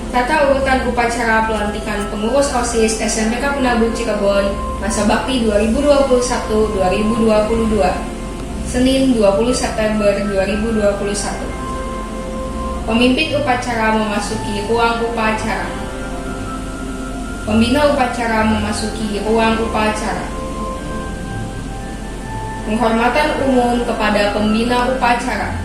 Tata urutan upacara pelantikan pengurus OSIS SMPK Penabuh Cirebon masa bakti 2021-2022 Senin 20 September 2021. Pemimpin upacara memasuki ruang upacara. Pembina upacara memasuki ruang upacara. Penghormatan umum kepada pembina upacara.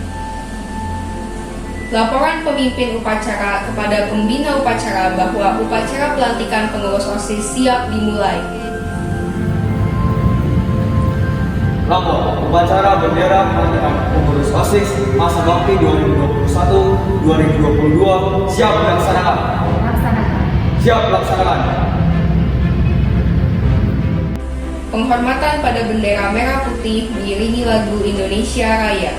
Laporan pemimpin upacara kepada pembina upacara bahwa upacara pelantikan pengurus OSIS siap dimulai. Lapor upacara bendera pelantikan pengurus OSIS masa bakti 2021-2022 siap dilaksanakan. Siap dilaksanakan. Penghormatan pada bendera merah putih diiringi lagu Indonesia Raya.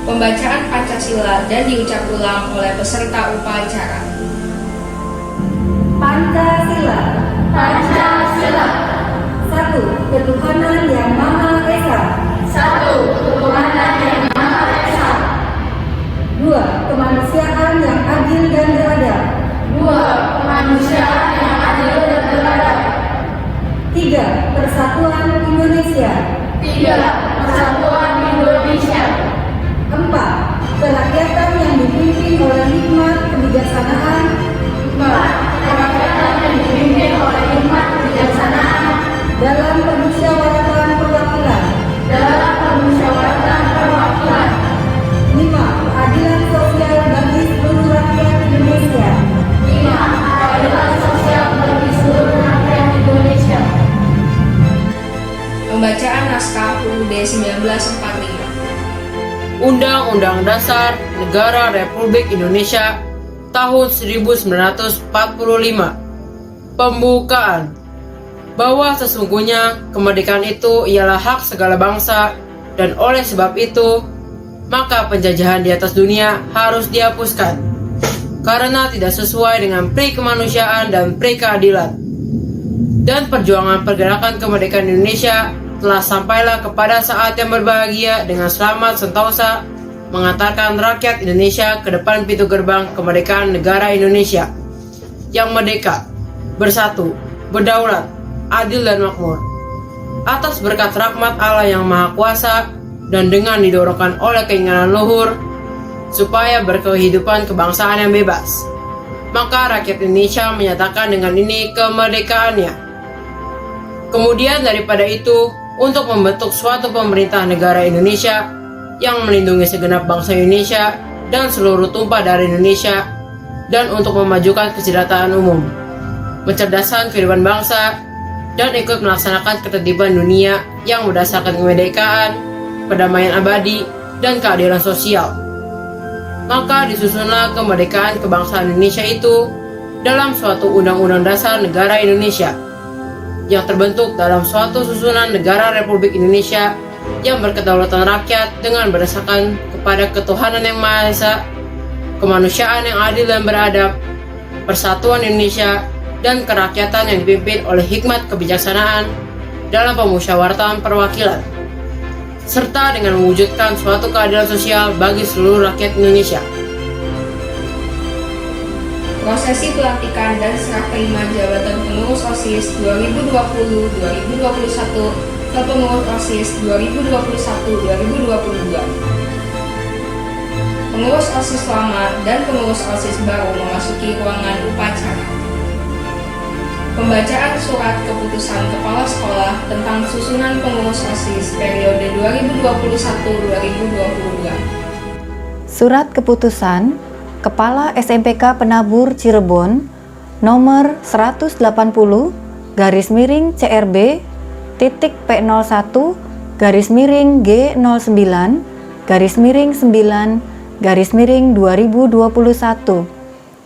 Pembacaan Pancasila dan diucap ulang oleh peserta upacara. Pancasila. Pancasila. 1. Ketuhanan Yang Maha Esa. 1. Ketuhanan Yang Maha Esa. 2. Kemanusiaan yang adil dan beradab. 2. Kemanusiaan yang adil dan beradab. 3. Persatuan Indonesia. 3. Persatuan Indonesia. 4. Kerakyatan yang dipimpin oleh hikmat kebijaksanaan. 4. Kerakyatan yang dipimpin oleh hikmat kebijaksanaan Dalam permusyawaratan perwakilan. dalam permusyawaratan perwakilan. 5. Keadilan sosial bagi seluruh rakyat Indonesia. 5. Keadilan sosial bagi seluruh rakyat Indonesia. Pembacaan naskah UUD 1945. Undang-Undang Dasar Negara Republik Indonesia tahun 1945. Pembukaan. Bahwa sesungguhnya kemerdekaan itu ialah hak segala bangsa, dan oleh sebab itu maka penjajahan di atas dunia harus dihapuskan karena tidak sesuai dengan pri kemanusiaan dan pri keadilan. Dan perjuangan pergerakan kemerdekaan Indonesia telah sampailah kepada saat yang berbahagia dengan selamat sentosa mengantarkan rakyat Indonesia ke depan pintu gerbang kemerdekaan negara Indonesia yang merdeka, bersatu, berdaulat, adil dan makmur. Atas berkat rahmat Allah yang Maha Kuasa dan dengan didorongkan oleh keinginan luhur supaya berkehidupan kebangsaan yang bebas, maka rakyat Indonesia menyatakan dengan ini kemerdekaannya. Kemudian daripada itu, untuk membentuk suatu pemerintah negara Indonesia yang melindungi segenap bangsa Indonesia dan seluruh tumpah darah Indonesia, dan untuk memajukan kesejahteraan umum, mencerdaskan kehidupan bangsa, dan ikut melaksanakan ketertiban dunia yang berdasarkan kemerdekaan, perdamaian abadi, dan keadilan sosial. maka disusunlah kemerdekaan kebangsaan Indonesia itu dalam suatu Undang-Undang Dasar Negara Indonesia yang terbentuk dalam suatu susunan negara Republik Indonesia yang berkedaulatan rakyat dengan berdasarkan kepada ketuhanan yang Maha Esa, kemanusiaan yang adil dan beradab, persatuan Indonesia, dan kerakyatan yang dipimpin oleh hikmat kebijaksanaan dalam pemusyawaratan perwakilan, serta dengan mewujudkan suatu keadilan sosial bagi seluruh rakyat Indonesia. Prosesi pelantikan dan serah terima jabatan pengurus OSIS 2020-2021 ke pengurus OSIS 2021-2022. Pengurus OSIS lama dan pengurus OSIS baru memasuki ruangan upacara. Pembacaan surat keputusan Kepala Sekolah tentang susunan pengurus OSIS periode 2021-2022. Surat keputusan Kepala SMPK Penabur Cirebon nomor 180 garis miring CRB titik P01 garis miring G09 garis miring 9 garis miring 2021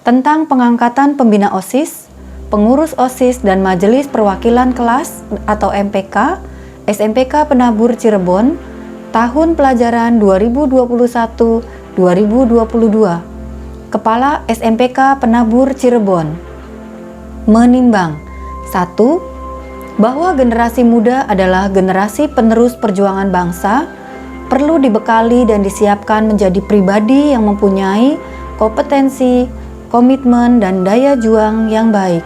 tentang pengangkatan pembina OSIS, pengurus OSIS dan Majelis Perwakilan Kelas atau MPK SMPK Penabur Cirebon tahun pelajaran 2021-2022. Kepala SMPK Penabur Cirebon menimbang 1. Bahwa generasi muda adalah generasi penerus perjuangan bangsa, perlu dibekali dan disiapkan menjadi pribadi yang mempunyai kompetensi, komitmen, dan daya juang yang baik.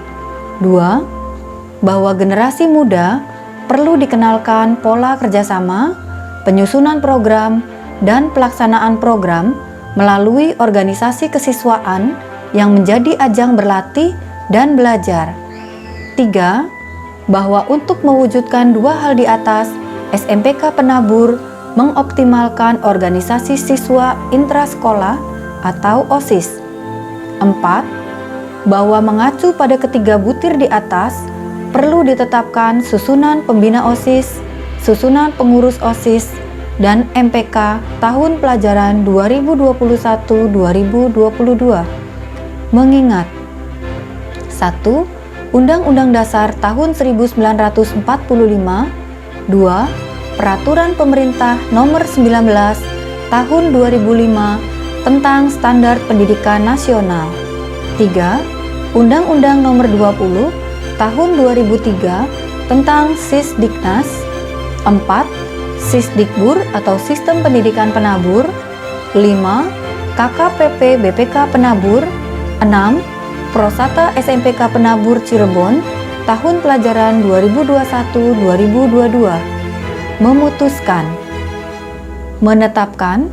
2. Bahwa generasi muda perlu dikenalkan pola kerjasama, penyusunan program, dan pelaksanaan program melalui organisasi kesiswaan yang menjadi ajang berlatih dan belajar. 3. Bahwa untuk mewujudkan dua hal di atas, SMPK Penabur mengoptimalkan organisasi siswa intrasekolah atau OSIS. 4. Bahwa mengacu pada ketiga butir di atas, perlu ditetapkan susunan pembina OSIS, susunan pengurus OSIS, dan MPK tahun pelajaran 2021-2022. Mengingat 1. Undang-Undang Dasar tahun 1945, 2. Peraturan Pemerintah Nomor 19 Tahun 2005 tentang Standar Pendidikan Nasional, 3. Undang-Undang Nomor 20 Tahun 2003 tentang Sisdiknas, 4. Sisdikbud atau Sistem Pendidikan Penabur, 5. KKPP BPK Penabur, 6. Prosata SMPK Penabur Cirebon tahun pelajaran 2021-2022. Memutuskan menetapkan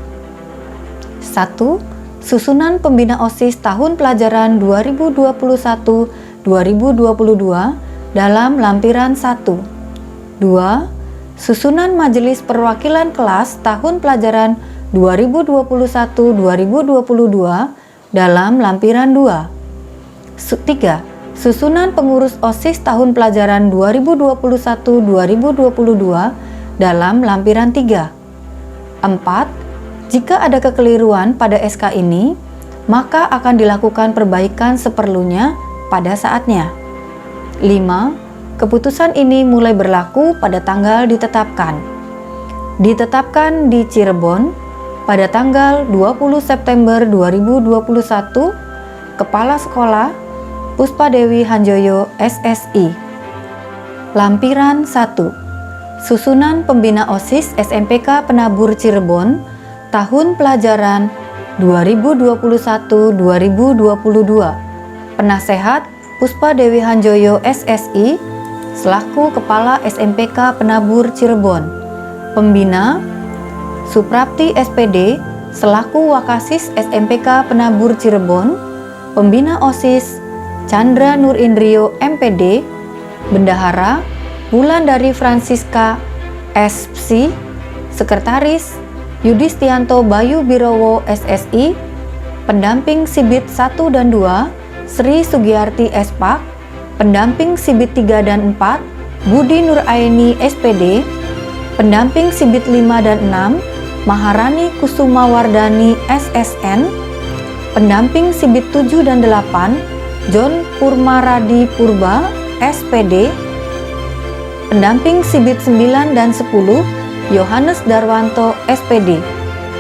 1. Susunan pembina OSIS tahun pelajaran 2021-2022 dalam lampiran 1. 2. Susunan Majelis Perwakilan Kelas tahun pelajaran 2021-2022 dalam lampiran 2. 3. Susunan pengurus OSIS tahun pelajaran 2021-2022 dalam lampiran 3. 4. Jika ada kekeliruan pada SK ini, maka akan dilakukan perbaikan seperlunya pada saatnya. 5. Keputusan ini mulai berlaku pada tanggal ditetapkan. Ditetapkan di Cirebon pada tanggal 20 September 2021, Kepala Sekolah Puspa Dewi Hanjoyo SSI. Lampiran 1. Susunan Pembina OSIS SMPK Penabur Cirebon tahun pelajaran 2021-2022. Penasehat Puspa Dewi Hanjoyo SSI selaku Kepala SMPK Penabur Cirebon. Pembina Suprapti SPD selaku Wakasis SMPK Penabur Cirebon. Pembina OSIS Chandra Nur Indrio MPD. Bendahara Wulandari Francisca SPSI. Sekretaris Yudistianto Bayu Birowo SSI. Pendamping Sibit 1 dan 2 Sri Sugiyarti Espak. Pendamping Sibit 3 dan 4 Budi Nur Aini SPD. Pendamping Sibit 5 dan 6 Maharani Kusuma Wardani SSN. Pendamping Sibit 7 dan 8, John Purmaradi Purba, SPD. Pendamping Sibit 9 dan 10, Yohanes Darwanto, SPD.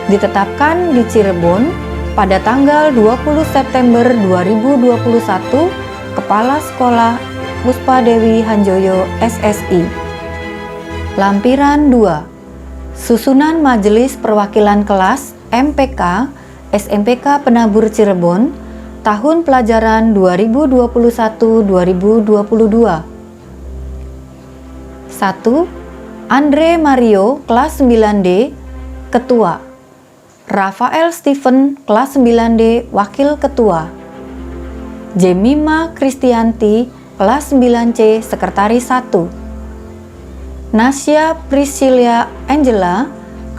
Ditetapkan di Cirebon pada tanggal 20 September 2021, Kepala Sekolah Puspa Dewi Hanjoyo, SSI. Lampiran 2. Susunan Majelis Perwakilan Kelas MPK SMPK Penabur Cirebon tahun pelajaran 2021-2022. 1. Andre Mario kelas 9D Ketua. Rafael Stephen kelas 9D Wakil Ketua. Jemima Kristianti kelas 9C Sekretaris 1. Nasya Priscilia Angela,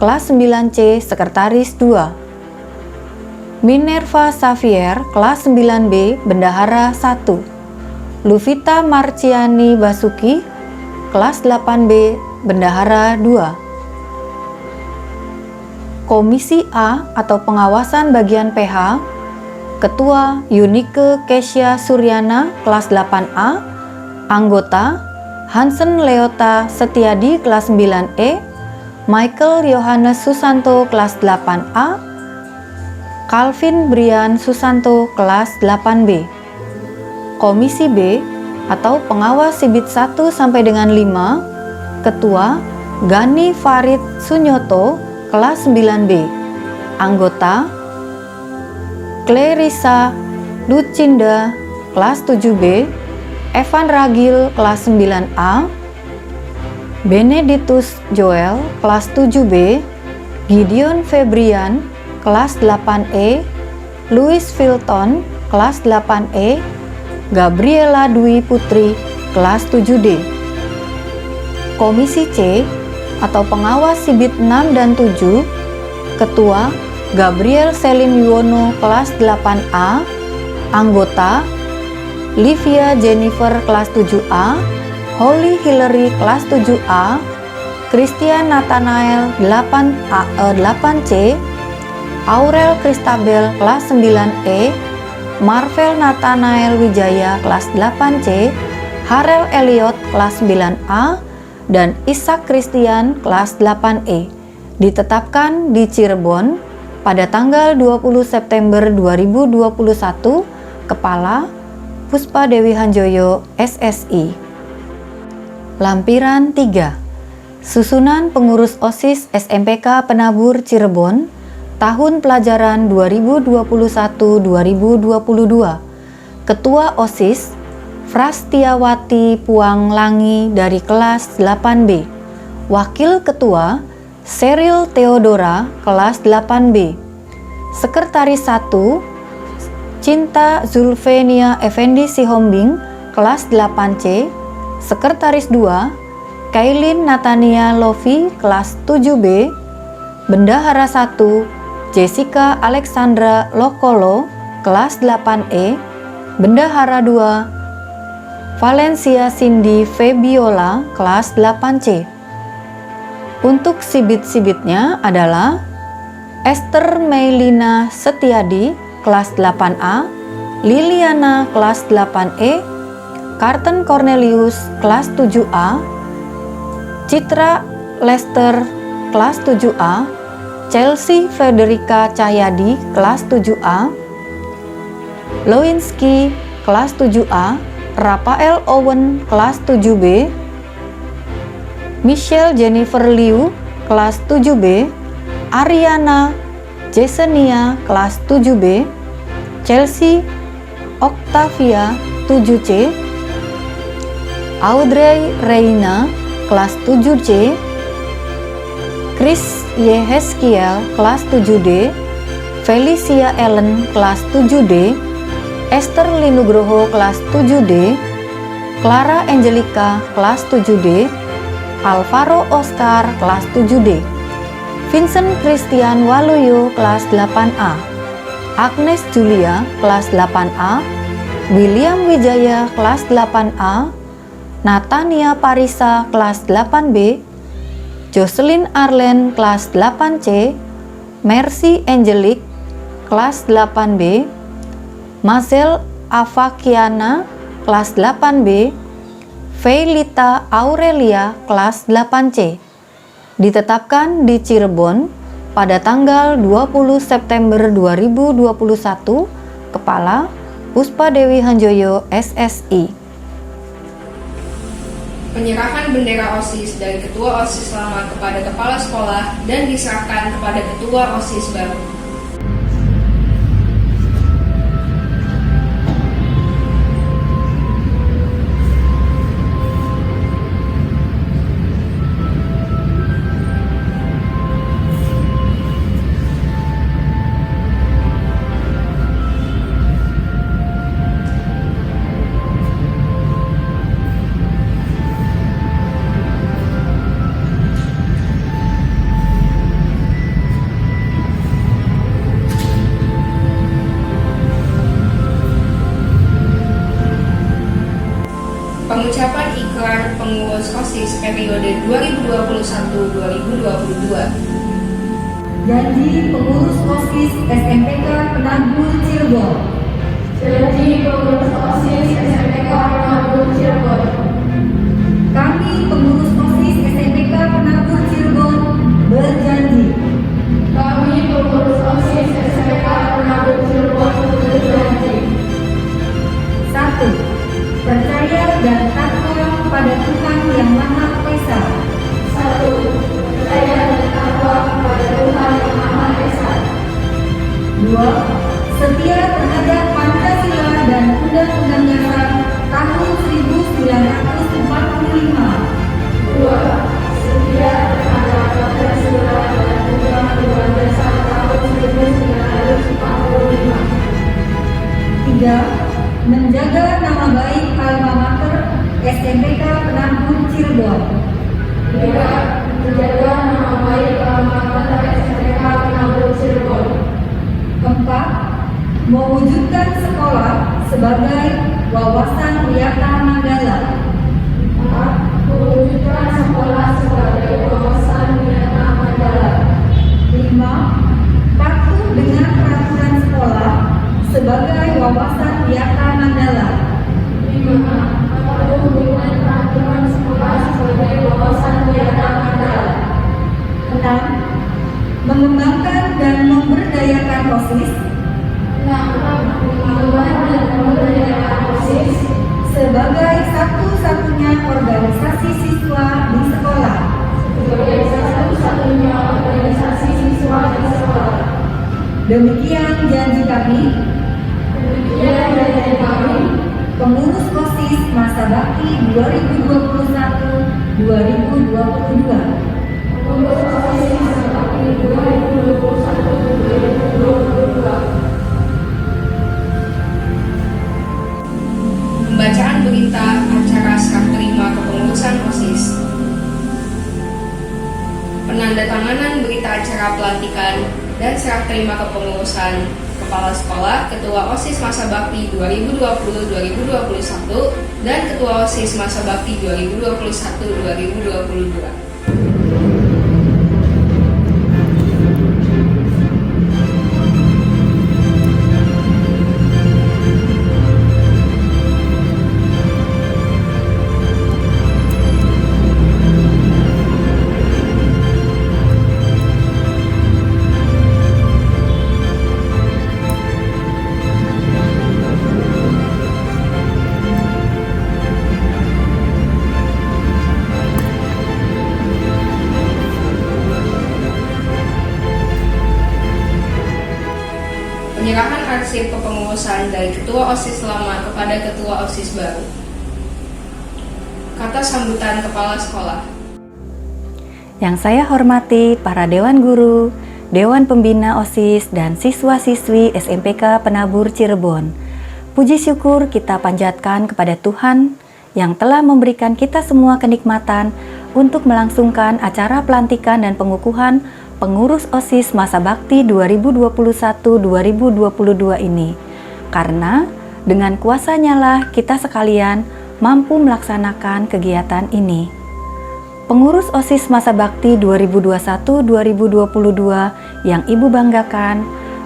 kelas 9C, Sekretaris 2. Minerva Xavier, kelas 9B, Bendahara 1. Luvita Marciani Basuki, kelas 8B, Bendahara 2. Komisi A atau Pengawasan Bagian PH, Ketua Yunike Kesya Suryana, kelas 8A, Anggota Hansen Leota Setiadi kelas 9E, Michael Yohanes Susanto kelas 8A, Calvin Brian Susanto kelas 8B. Komisi B atau Pengawas Sibit 1 sampai dengan 5, Ketua Gani Farid Sunyoto kelas 9B. Anggota Clarissa Lucinda kelas 7B, Evan Ragil kelas 9A, Benedictus Joel kelas 7B, Gideon Febrian kelas 8E, Louis Filton kelas 8E, Gabriela Dwi Putri kelas 7D. Komisi C atau Pengawas Sibit 6 dan 7, Ketua Gabriel Selin Yuwono kelas 8A, Anggota Livia Jennifer kelas 7A, Holly Hillary kelas 7A, Christian Nathanael 8C, Aurel Christabel kelas 9E, Marvel Nathanael Wijaya kelas 8C, Harel Elliot kelas 9A, dan Ishak Christian kelas 8E. Ditetapkan di Cirebon pada tanggal 20 September 2021, Kepala Puspa Dewi Hanjoyo, SSI. Lampiran 3. Susunan Pengurus OSIS SMPK Penabur Cirebon tahun pelajaran 2021-2022. Ketua OSIS Frastiawati Puang Langi dari kelas 8B. Wakil Ketua Seril Theodora kelas 8B. Sekretaris 1 Cinta Zulfenia Effendi Sihombing kelas 8C. Sekretaris 2 Kailin Natania Lovi kelas 7B. Bendahara 1 Jessica Alexandra Lokolo kelas 8E. Bendahara 2 Valencia Cindy Febiola kelas 8C. Untuk sibit-sibitnya adalah Esther Meilina Setiadi kelas 8A, Liliana kelas 8E, Carten Cornelius kelas 7A, Citra Lester kelas 7A, Chelsea Federica Cahyadi kelas 7A, Lewinsky kelas 7A, Rafael Owen kelas 7B, Michelle Jennifer Liu kelas 7B, Ariana Jasenia kelas 7B, Chelsea Octavia 7C, Audrey Reina kelas 7C, Chris Yehezkiel kelas 7D, Felicia Ellen kelas 7D, Esther Linugroho kelas 7D, Clara Angelica kelas 7D, Alvaro Oscar kelas 7D, Vincent Christian Waluyo kelas 8A, Agnes Julia kelas 8A, William Wijaya kelas 8A, Natania Parisa kelas 8B, Jocelyn Arlen kelas 8C, Mercy Angelic kelas 8B, Mazel Avakiana, kelas 8B, Feilita Aurelia, kelas 8C. Ditetapkan di Cirebon pada tanggal 20 September 2021, Kepala Puspa Dewi Hanjoyo, SSI. Penyerahan bendera OSIS dari Ketua OSIS lama kepada Kepala Sekolah dan diserahkan kepada Ketua OSIS baru. Pengucapan ikrar pengurus OSIS periode 2021-2022. Janji pengurus OSIS SMPK Penabur Cirebon. Janji pengurus OSIS SMPK Penabur Cirebon. Kami pengurus OSIS SMPK Penabur Cirebon berjanji. Kami pengurus OSIS SMPK Penabur Cirebon berjanji. 1. Percaya dan takwa pada Tuhan Yang Maha Esa. 1. Percaya dan takwa kepada Tuhan Yang Maha Esa. 2. Setia terhadap Pancasila dan Undang-Undang Dasar tahun 1945. 2. Setia terhadap Pancasila dan Undang-Undang Dasar tahun 1945. 3. Menjaga nama baik alma mater SMPK Penabur Cirebon. 3. Menjaga nama baik alma mater SMPK Penabur Cirebon. 4. Mewujudkan sekolah sebagai wawasan wiyata Mandala. 4. Mewujudkan sekolah sebagai wawasan wiyata Mandala. 5. Patuh dengan peraturan sekolah sebagai wawasan wiyata Mandala. 5. Patuh dengan peraturan sekolah sebagai wawasan wiyata Mandala. 6. Mengembangkan dan memberdayakan OSIS. 6. Mengembangkan dan memberdayakan OSIS Sebagai satu-satunya organisasi siswa di sekolah. sebagai satu-satunya organisasi siswa di sekolah. Demikian janji kami, Demikian janji kami, pengurus OSIS masa bakti 2021-2022. pengurus OSIS masa bakti 2021-2022. Pembacaan berita acara serah terima kepengurusan OSIS. Penandatanganan berita acara pelantikan dan serah terima kepengurusan Kepala Sekolah, Ketua OSIS masa bakti 2020-2021 dan Ketua OSIS masa bakti 2021-2022. Penyerahan arsip kepengurusan dari Ketua OSIS lama kepada Ketua OSIS baru. Kata sambutan Kepala Sekolah. Yang saya hormati para Dewan Guru, Dewan Pembina OSIS, dan siswa-siswi SMPK Penabur Cirebon. Puji syukur kita panjatkan kepada Tuhan yang telah memberikan kita semua kenikmatan untuk melangsungkan acara pelantikan dan pengukuhan pengurus OSIS masa bakti 2021-2022 ini. Karena dengan kuasa-Nya lah kita sekalian mampu melaksanakan kegiatan ini. Pengurus OSIS masa bakti 2021-2022 yang Ibu banggakan,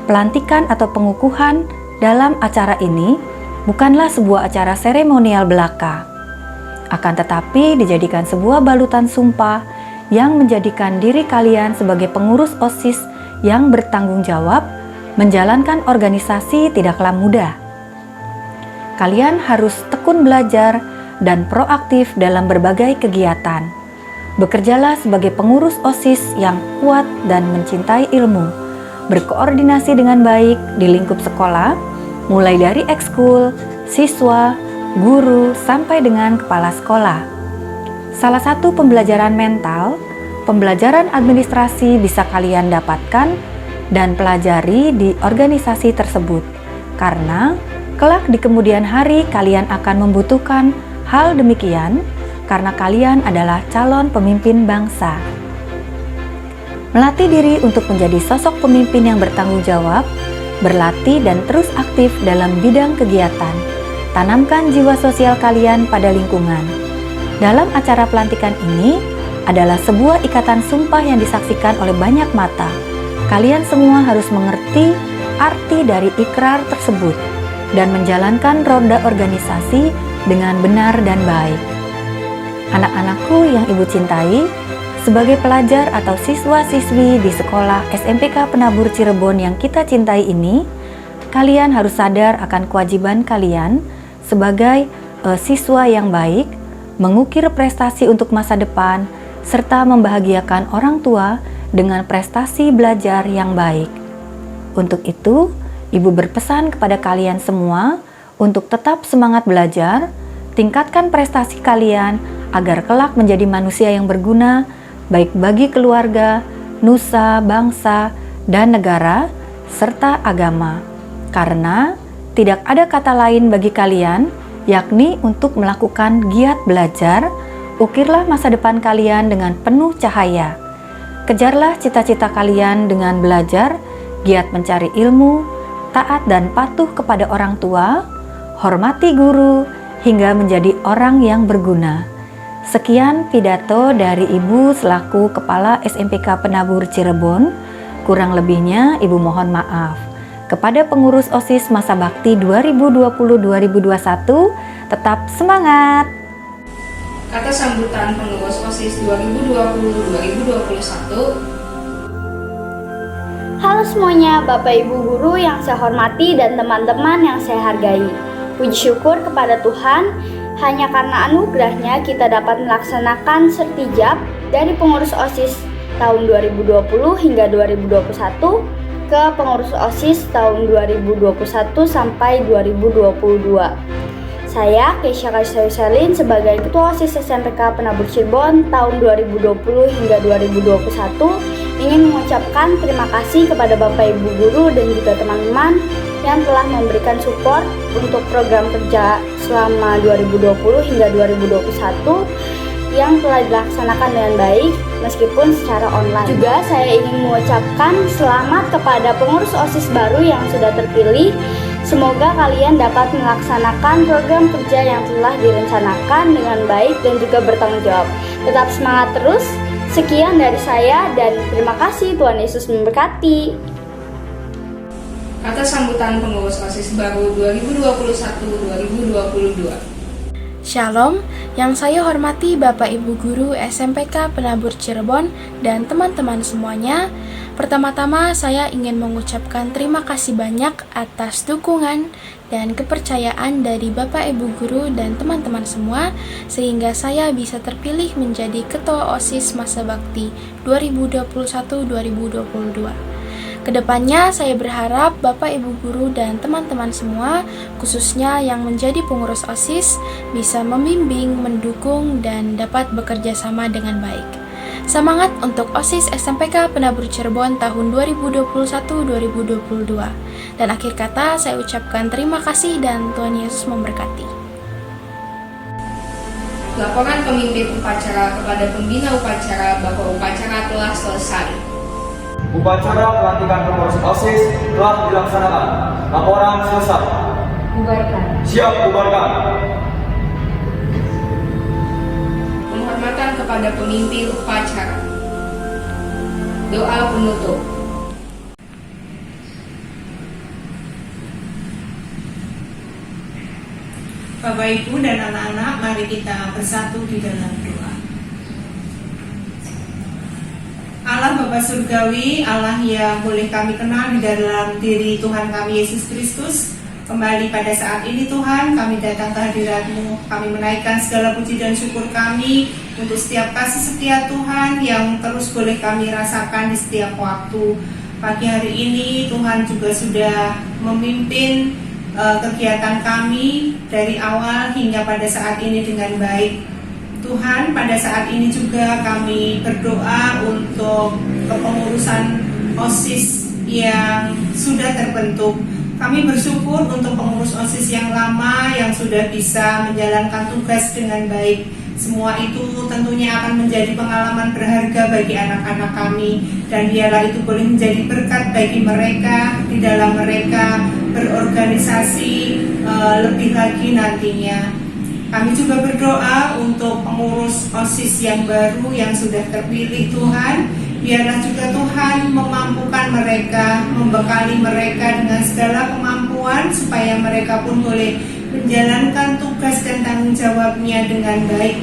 Pelantikan atau pengukuhan dalam acara ini bukanlah sebuah acara seremonial belaka, akan tetapi dijadikan sebuah balutan sumpah yang menjadikan diri kalian sebagai pengurus OSIS yang bertanggung jawab menjalankan organisasi tidaklah mudah. Kalian harus tekun belajar dan proaktif dalam berbagai kegiatan. Bekerjalah sebagai pengurus OSIS yang kuat dan mencintai ilmu, berkoordinasi dengan baik di lingkup sekolah, mulai dari ekskul, siswa, guru, sampai dengan kepala sekolah. Salah satu pembelajaran mental, pembelajaran administrasi bisa kalian dapatkan dan pelajari di organisasi tersebut, karena kelak di kemudian hari kalian akan membutuhkan hal demikian karena kalian adalah calon pemimpin bangsa. Melatih diri untuk menjadi sosok pemimpin yang bertanggung jawab, berlatih dan terus aktif dalam bidang kegiatan. Tanamkan jiwa sosial kalian pada lingkungan. Dalam acara pelantikan ini adalah sebuah ikatan sumpah yang disaksikan oleh banyak mata. Kalian semua harus mengerti arti dari ikrar tersebut dan menjalankan roda organisasi dengan benar dan baik. Anak-anakku yang ibu cintai, sebagai pelajar atau siswa-siswi di sekolah SMPK Penabur Cirebon yang kita cintai ini, kalian harus sadar akan kewajiban kalian sebagai siswa yang baik, mengukir prestasi untuk masa depan, serta membahagiakan orang tua dengan prestasi belajar yang baik. Untuk itu, ibu berpesan kepada kalian semua untuk tetap semangat belajar, tingkatkan prestasi kalian agar kelak menjadi manusia yang berguna, baik bagi keluarga, nusa, bangsa, dan negara, serta agama. Karena tidak ada kata lain bagi kalian, yakni untuk melakukan giat belajar. Ukirlah masa depan kalian dengan penuh cahaya. Kejarlah cita-cita kalian dengan belajar, giat mencari ilmu, taat dan patuh kepada orang tua, hormati guru, hingga menjadi orang yang berguna. Sekian pidato dari Ibu selaku Kepala SMPK Penabur Cirebon. Kurang lebihnya Ibu mohon maaf. Kepada pengurus OSIS Masa Bakti 2020-2021, tetap semangat! Kata sambutan pengurus OSIS 2020-2021. Halo semuanya, Bapak Ibu Guru yang saya hormati dan teman-teman yang saya hargai. Puji syukur kepada Tuhan, hanya karena anugerahnya kita dapat melaksanakan sertijab dari pengurus OSIS tahun 2020 hingga 2021 ke pengurus OSIS tahun 2021 sampai 2022. Saya, Keisha Kaisayuselin, sebagai Ketua OSIS SMPK Penabur Cirebon tahun 2020 hingga 2021, ingin mengucapkan terima kasih kepada Bapak Ibu Guru dan juga teman-teman yang telah memberikan support untuk program kerja selama 2020 hingga 2021 yang telah dilaksanakan dengan baik meskipun secara online. Juga saya ingin mengucapkan selamat kepada pengurus OSIS baru yang sudah terpilih. Semoga kalian dapat melaksanakan program kerja yang telah direncanakan dengan baik dan juga bertanggung jawab. Tetap semangat terus. Sekian dari saya dan terima kasih, Tuhan Yesus memberkati. Kata sambutan pengurus OSIS baru 2021-2022. Shalom, yang saya hormati Bapak Ibu Guru SMPK Penabur Cirebon dan teman-teman semuanya. Pertama-tama saya ingin mengucapkan terima kasih banyak atas dukungan dan kepercayaan dari Bapak Ibu Guru dan teman-teman semua sehingga saya bisa terpilih menjadi Ketua OSIS Masa Bakti 2021-2022. Kedepannya saya berharap Bapak Ibu Guru dan teman-teman semua, khususnya yang menjadi pengurus OSIS, bisa membimbing, mendukung, dan dapat bekerja sama dengan baik. Semangat untuk OSIS SMPK Penabur Cirebon tahun 2021-2022. Dan akhir kata saya ucapkan terima kasih dan Tuhan Yesus memberkati. Laporan pemimpin upacara kepada pembina upacara bahwa upacara telah selesai. Upacara pelantikan pengurus OSIS telah dilaksanakan. Laporan selesai. Bubarkan. Siap bubarkan. Penghormatan kepada pemimpin upacara. Doa penutup. Bapak, Ibu, dan anak-anak, mari kita bersatu di dalam doa. Allah Bapa Surgawi, Allah yang boleh kami kenal di dalam diri Tuhan kami Yesus Kristus, kembali pada saat ini Tuhan, kami datang ke hadirat-Mu. Kami menaikkan segala puji dan syukur kami untuk setiap kasih setia Tuhan yang terus boleh kami rasakan di setiap waktu. Pagi hari ini Tuhan juga sudah memimpin kegiatan kami dari awal hingga pada saat ini dengan baik. Tuhan, pada saat ini juga kami berdoa untuk kepengurusan OSIS yang sudah terbentuk. Kami bersyukur untuk pengurus OSIS yang lama yang sudah bisa menjalankan tugas dengan baik. Semua itu tentunya akan menjadi pengalaman berharga bagi anak-anak kami, dan biarlah itu boleh menjadi berkat bagi mereka di dalam mereka berorganisasi lebih lagi nantinya. Kami juga berdoa untuk pengurus OSIS yang baru yang sudah terpilih Tuhan. Biarlah juga Tuhan memampukan mereka, membekali mereka dengan segala kemampuan supaya mereka pun boleh menjalankan tugas dan tanggung jawabnya dengan baik.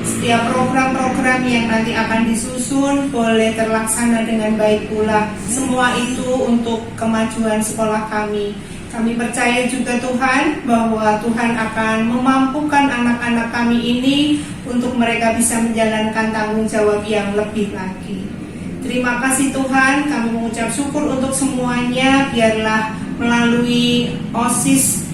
Setiap program-program yang nanti akan disusun boleh terlaksana dengan baik pula. Semua itu untuk kemajuan sekolah kami. Kami percaya juga Tuhan bahwa Tuhan akan memampukan anak-anak kami ini untuk mereka bisa menjalankan tanggung jawab yang lebih lagi. Terima kasih Tuhan, kami mengucap syukur untuk semuanya. Biarlah melalui OSIS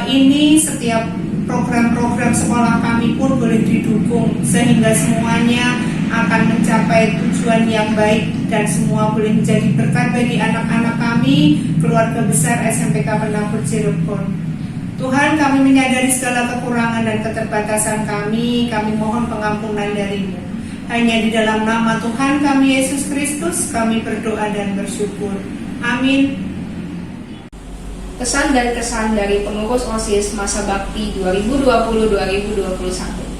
ini setiap program-program sekolah kami pun boleh didukung sehingga semuanya akan mencapai tujuan yang baik dan semua boleh menjadi berkat bagi anak-anak kami, keluarga besar SMPK Penabur Cirebon. Tuhan, kami menyadari segala kekurangan dan keterbatasan kami mohon pengampunan dari-Mu. Hanya di dalam nama Tuhan kami Yesus Kristus kami berdoa dan bersyukur. Amin. Pesan dan kesan dari pengurus OSIS masa bakti 2020-2021.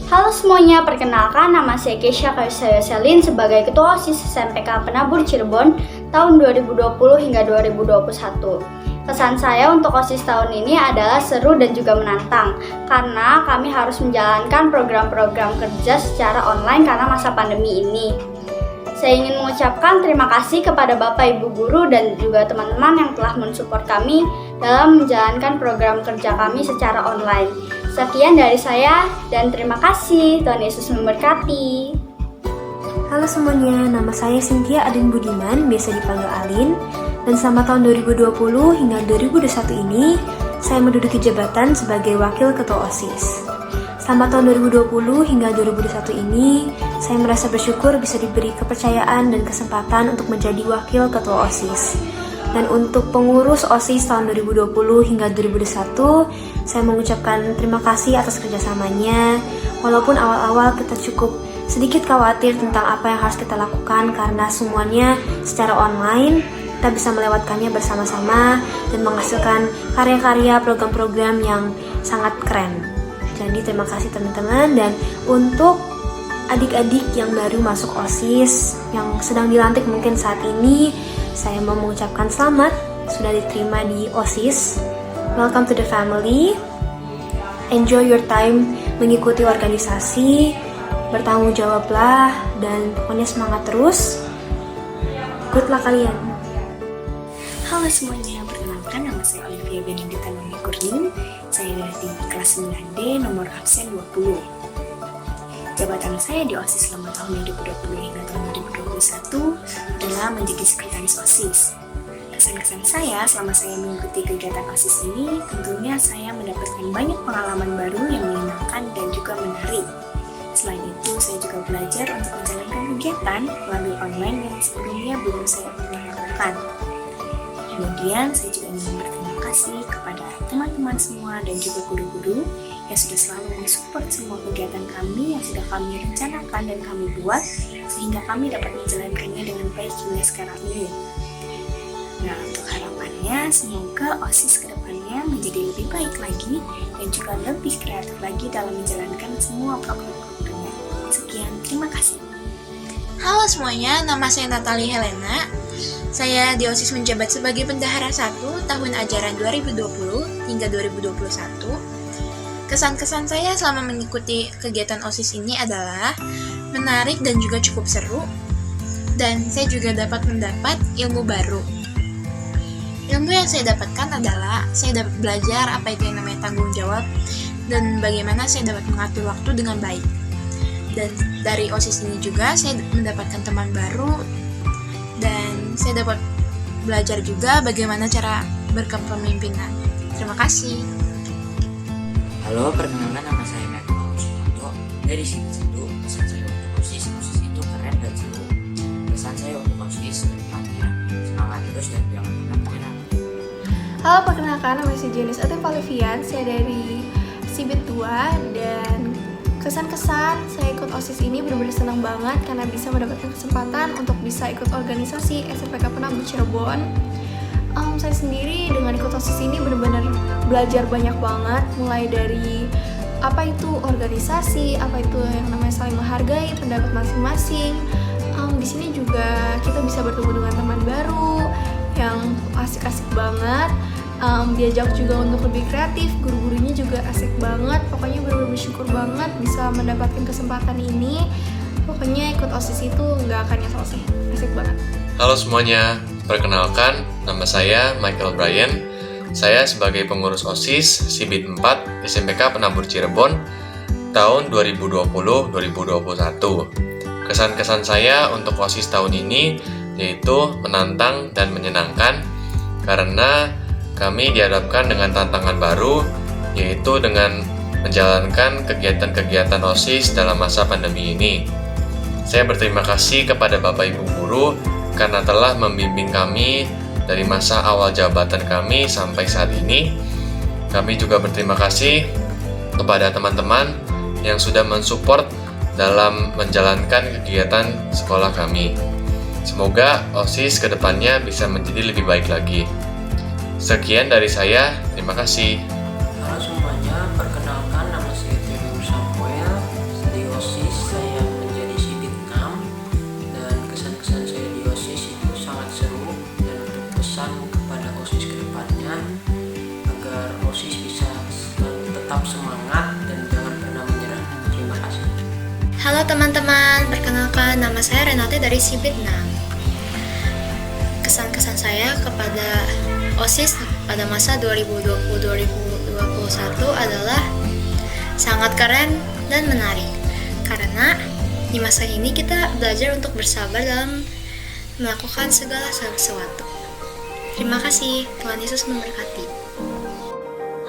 Halo semuanya, perkenalkan nama saya Kesha Kaisaya Selin sebagai Ketua OSIS SMPK Penabur Cirebon tahun 2020 hingga 2021. Kesan saya untuk OSIS tahun ini adalah seru dan juga menantang karena kami harus menjalankan program-program kerja secara online karena masa pandemi ini. Saya ingin mengucapkan terima kasih kepada Bapak Ibu Guru dan juga teman-teman yang telah mensupport kami dalam menjalankan program kerja kami secara online. Sekian dari saya dan terima kasih. Tuhan Yesus memberkati. Halo semuanya, nama saya Cynthia Adin Budiman, biasa dipanggil Alin. Dan selama tahun 2020 hingga 2021 ini, saya menduduki jabatan sebagai Wakil Ketua OSIS. Selama tahun 2020 hingga 2021 ini, saya merasa bersyukur bisa diberi kepercayaan dan kesempatan untuk menjadi Wakil Ketua OSIS. Dan untuk pengurus OSIS tahun 2020 hingga 2021, saya mengucapkan terima kasih atas kerjasamanya. Walaupun awal-awal kita cukup sedikit khawatir tentang apa yang harus kita lakukan karena semuanya secara online, kita bisa melewatkannya bersama-sama dan menghasilkan karya-karya program-program yang sangat keren. Jadi terima kasih teman-teman. Dan untuk adik-adik yang baru masuk OSIS, yang sedang dilantik mungkin saat ini, saya mau mengucapkan selamat sudah diterima di OSIS. Welcome to the family. Enjoy your time mengikuti organisasi, bertanggung jawablah, dan pokoknya semangat terus. Good luck kalian. Halo semuanya, perkenalkan nama saya Olivia Benedita Nami Kurnin. Saya di kelas 9D nomor absen 20. Jabatan saya di OSIS selama tahun 2020 hingga tahun 2021 adalah menjadi sekretaris OSIS. Kesan-kesan saya selama saya mengikuti kegiatan OSIS ini, tentunya saya mendapatkan banyak pengalaman baru yang menyenangkan dan juga menarik. Selain itu, saya juga belajar untuk menjalankan kegiatan melalui online yang sebelumnya belum saya pernah lakukan. Kemudian, saya juga ingin berterima kasih kepada teman-teman semua dan juga guru-guru yang sudah selalu mensupport semua kegiatan kami yang sudah kami rencanakan dan kami buat, sehingga kami dapat menjalankannya dengan baik hingga sekarang ini. Nah, untuk harapannya, semoga OSIS kedepannya menjadi lebih baik lagi dan juga lebih kreatif lagi dalam menjalankan semua program-programnya. Sekian, terima kasih. Halo semuanya, nama saya Natali Helena. Saya di OSIS menjabat sebagai Bendahara 1 tahun ajaran 2020 hingga 2021. Kesan-kesan saya selama mengikuti kegiatan OSIS ini adalah menarik dan juga cukup seru. Dan saya juga dapat mendapat ilmu baru. Ilmu yang saya dapatkan adalah saya dapat belajar apa itu yang namanya tanggung jawab dan bagaimana saya dapat mengatur waktu dengan baik. Dan dari OSIS ini juga saya mendapatkan teman baru dan saya dapat belajar juga bagaimana cara berkepemimpinan. Terima kasih. Halo, perkenalkan nama saya Michael Sumanto dari Sibit 1. Pesan saya untuk OSIS itu keren dan seru. Pesan saya untuk OSIS depannya semangat terus dan jangan pernah menyerah. Halo, perkenalkan nama saya Jenis Atif Olivian, saya dari Sibit 2 dan kesan-kesan saya ikut OSIS ini benar-benar senang banget karena bisa mendapatkan kesempatan untuk bisa ikut organisasi SMPK Penabur Cirebon. Saya sendiri dengan ikut OSIS ini benar-benar belajar banyak banget, mulai dari apa itu organisasi, apa itu yang namanya saling menghargai pendapat masing-masing. Di sini juga kita bisa bertemu dengan teman baru yang asik-asik banget. Diajak juga untuk lebih kreatif, guru-gurunya juga asik banget. Pokoknya benar-benar bersyukur banget bisa mendapatkan kesempatan ini. Pokoknya ikut OSIS itu nggak akan nyesel sih, asik banget. Halo semuanya, perkenalkan nama saya Michael Bryan. Saya sebagai pengurus OSIS Sibit 4 SMPK Penabur Cirebon tahun 2020-2021. Kesan-kesan saya untuk OSIS tahun ini yaitu menantang dan menyenangkan karena kami dihadapkan dengan tantangan baru, yaitu dengan menjalankan kegiatan-kegiatan OSIS dalam masa pandemi ini. Saya berterima kasih kepada Bapak Ibu Guru karena telah membimbing kami dari masa awal jabatan kami sampai saat ini. Kami juga berterima kasih kepada teman-teman yang sudah mensupport dalam menjalankan kegiatan sekolah kami. Semoga OSIS kedepannya bisa menjadi lebih baik lagi. Sekian dari saya, terima kasih. Halo semuanya, perkenalkan nama saya Theodor Samuel. Di OSIS saya menjadi Sibit 6 dan kesan-kesan saya di OSIS itu sangat seru. Dan untuk pesan kepada OSIS kedepannya agar OSIS bisa tetap semangat dan jangan pernah menyerah. Terima kasih. Halo teman-teman, perkenalkan nama saya Renate dari Sibit 6. Kesan-kesan saya kepada OSIS pada masa 2020-2021 adalah sangat keren dan menarik karena di masa ini kita belajar untuk bersabar dalam melakukan segala sesuatu. Terima kasih, Tuhan Yesus memberkati.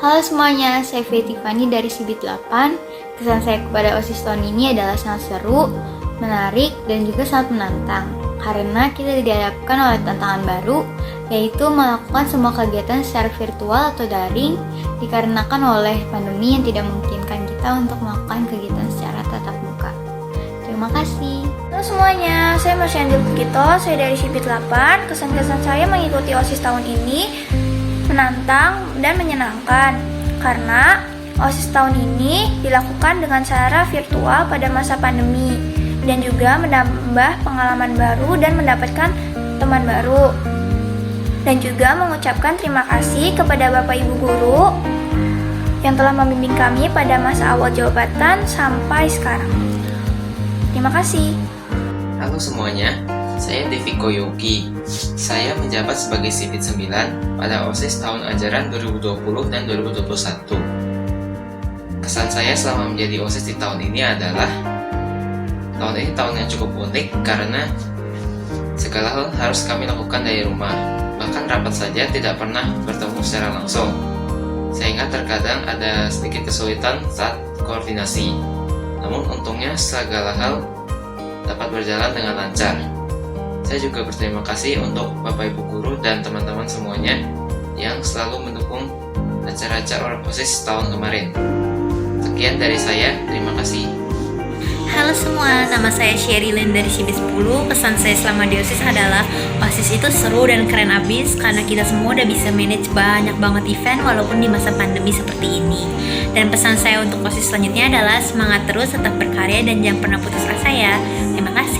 Halo semuanya, saya Tiffany dari Sibit 8. Kesan saya kepada OSIS tahun ini adalah sangat seru, menarik, dan juga sangat menantang karena kita dihadapkan oleh tantangan baru, yaitu melakukan semua kegiatan secara virtual atau daring dikarenakan oleh pandemi yang tidak memungkinkan kita untuk melakukan kegiatan secara tatap muka. Terima kasih. Halo semuanya, saya Masih Andil Bukito, saya dari Sibit 8. Kesan-kesan saya mengikuti OSIS tahun ini menantang dan menyenangkan karena OSIS tahun ini dilakukan dengan cara virtual pada masa pandemi dan juga menambah pengalaman baru dan mendapatkan teman baru. Dan juga mengucapkan terima kasih kepada Bapak Ibu Guru yang telah membimbing kami pada masa awal jabatan sampai sekarang. Terima kasih. Halo semuanya, saya Deviko Yogi. Saya menjabat sebagai Sibit 9 pada OSIS tahun ajaran 2020 dan 2021. Kesan saya selama menjadi OSIS di tahun ini adalah tahun ini tahun yang cukup unik karena segala hal harus kami lakukan dari rumah. Bahkan rapat saja tidak pernah bertemu secara langsung. Sehingga terkadang ada sedikit kesulitan saat koordinasi. Namun untungnya segala hal dapat berjalan dengan lancar. Saya juga berterima kasih untuk Bapak Ibu Guru dan teman-teman semuanya yang selalu mendukung acara-acara OSIS tahun kemarin. Sekian dari saya, terima kasih. Halo semua, nama saya Sherilyn dari Sibit 10. Pesan saya selama di OSIS adalah OSIS itu seru dan keren abis karena kita semua udah bisa manage banyak banget event walaupun di masa pandemi seperti ini. Dan pesan saya untuk OSIS selanjutnya adalah semangat terus, tetap berkarya dan jangan pernah putus asa ya. Terima kasih.